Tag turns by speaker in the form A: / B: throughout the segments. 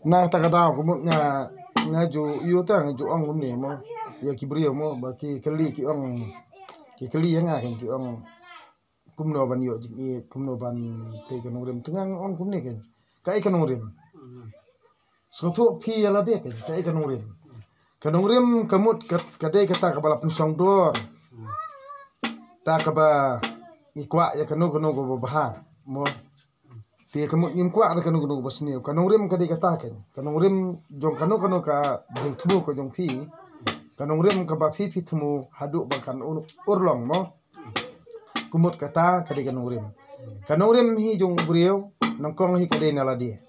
A: Nah takadaw kumut nga ju iyo ta nga ju ong kumni mo ya kibrio mo ba ki kali ki ong ki kali nga kan ki ong kumno ban yo ji kumno ban te kan urim tengang ong kumni kan kai kan urim so tu pi ala de kan kai kan urim kamut kadai kata ka bala pensong dor ta ka ba ikwa ya kanu go bahar mo ti kamut ngim kwa na kanu basni kanu urim kadai kata kan kanu urim jong kanu ka jing tumu ko jong pi kanu urim ka ba fi tumu hadu ba kan urlong mo kumut kata kadai kanu urim hi jong buriau nangkong hi kadai nala dia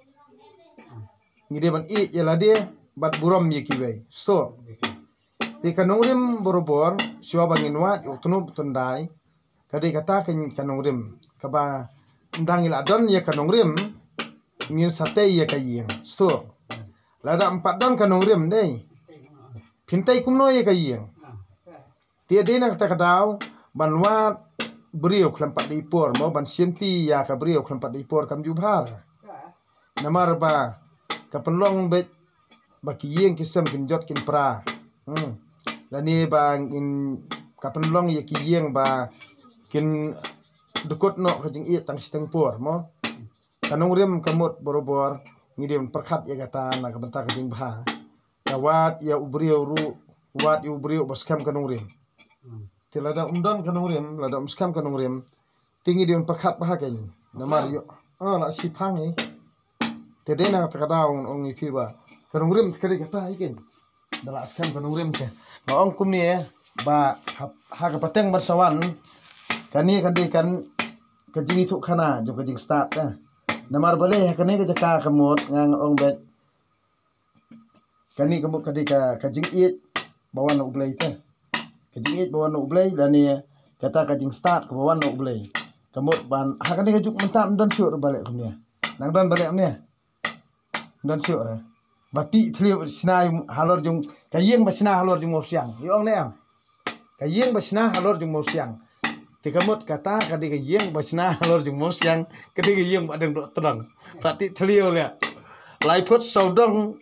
A: ngide ban I ya la dia bat buram ye kiwe so ti kanu urim borobor siwa bangin wat utunu tundai kadai kata kan kanu urim ka ba ndang ila don ya kanong rim ngin sate ya kayeng so lada 4 don kanong rim dei pintai kumno ya kayeng dia dena kata kadaw banwa brio klampat di por mo ban sienti ya ka brio klampat di por kam jubhar namar ba kapelong be bakiyeng kisam kinjot kin pra lani bang in kapelong ya kiyeng ba kin dekut no kajing I tang siteng por mo kanong rim kamut borobor ngidem perkhat ya kata na kabenta kajing bah kawat ya ubriu ru wat ya ubriu baskam kanong rim tilada umdan kanong rim lada umskam kanong rim tingi dion perkhat bah kan namar yo la sipang tedena takada ong ifiba kanong rim kali kata iken dala skam kanong rim ke ong kumni ba ha ka pateng bersawan kani kan kajing itu kana jo kajing start namar bale kani ka jaka kamut ngang ong bet kani kamut kadika kajing it bawan no ublay kajing it bawan no ublay lani kata kajing start ke bawan no ublay kamut ban kani kajuk mentam dan syur bale kumnya nang dan bale amnya dan syur bati thlio sinai halor jung kayeng basna halor jung mosiang yong ne am kayeng basna halor jung mosiang tikamut kata kadika yeng basna halor jung mosiang kadika yeng badeng dok terang bati thlio le laiput saudong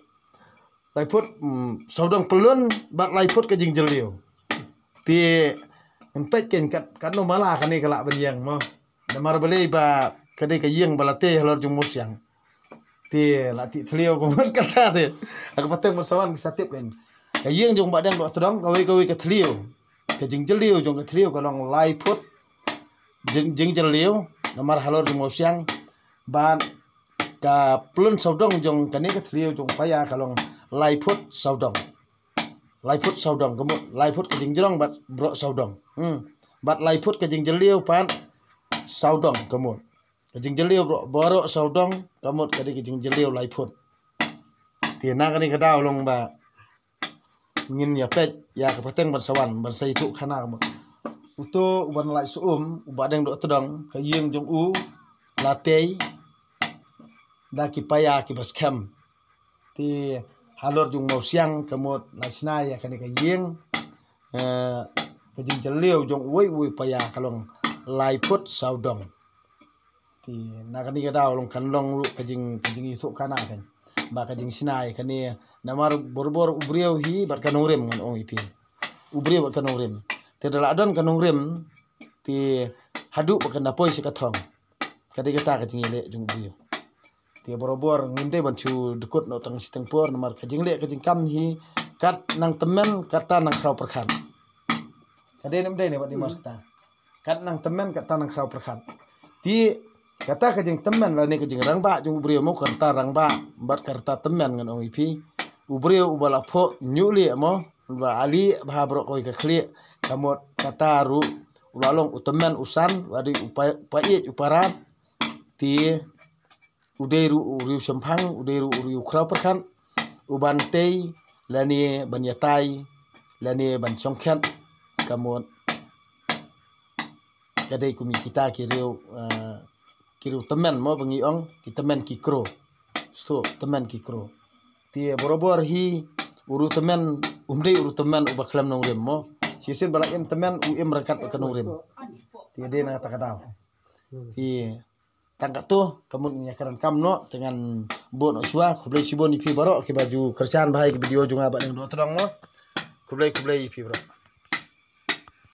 A: pelun bat laiput kajing jelio ti empet ken kat no mala kani kala benyang mo namar bele ba kadika yeng balate halor jung mosiang ti lati thlio kumut kata te ak pateng bersawan kisatip ken kayeng jung badeng dok terang gawe ke thlio kajing jelio jung ke thlio kalong laiput jing jelio namar halor jung mosiang ban ka plun saudong jong kani ka thlio jong paya kalong laiput saudong kemut laiput ka jing jerong bat bro saudong bat laiput ka jing jelio pan saudong kemut ka jing jelio bro saudong kemut ka jing jelio laiput tina kani ka daw long ba ngin ya pet ya ka pateng ban sawan ban sai tu khana kemut uto uban lai ubadeng dok tedang kayeng jong u latei da kipaya ki baskem ti halor jong mosiang kamut lasna ya kani kayeng kajing jelio jong woi paya kalong laiput saudong ti nakani kada long kanlong kajing itu kana kan ba kajing sinai kani namar borbor ubriau hi bar kanurem ngon ong ipi ubriau bar kanurem ti dala adon kanurem ti hadu bakanda poi sikathong kadi kata kajing ile jong ubriau ti borobor nginde bancu dekut no tang siteng por namar kajing le kajing kam hi kat nang temen kata nang krau perkhat kade nem dai ne bat dimas kata kat nang temen kata nang krau perkhat ti kata kajing temen la ne kajing rangba jung ubriau mo kata rangba bat karta temen ngan ong ipi ubriau ubala pho nyuli mo ba ali bha bro koi ka khli kamot kata ru ulalong utemen usan wadi upait uparat ti uderu uriu sempang uderu uriu krau perkhan ubantei lani banyatai lani ban songkhat kamot kadai kumi kita kiriu temen mo bangi ong kita men kikro so temen kikro ti borobor hi uru temen uru temen ubaklam nong rem mo sisin balak em temen rakat kan nong rem ti de na takadaw ti tangkat tu kamu nyakaran kamno dengan bon uswa kublai sibon ipi baro ke baju kerjaan bahai ke video junga ba deng do terang mo kublai ipi bro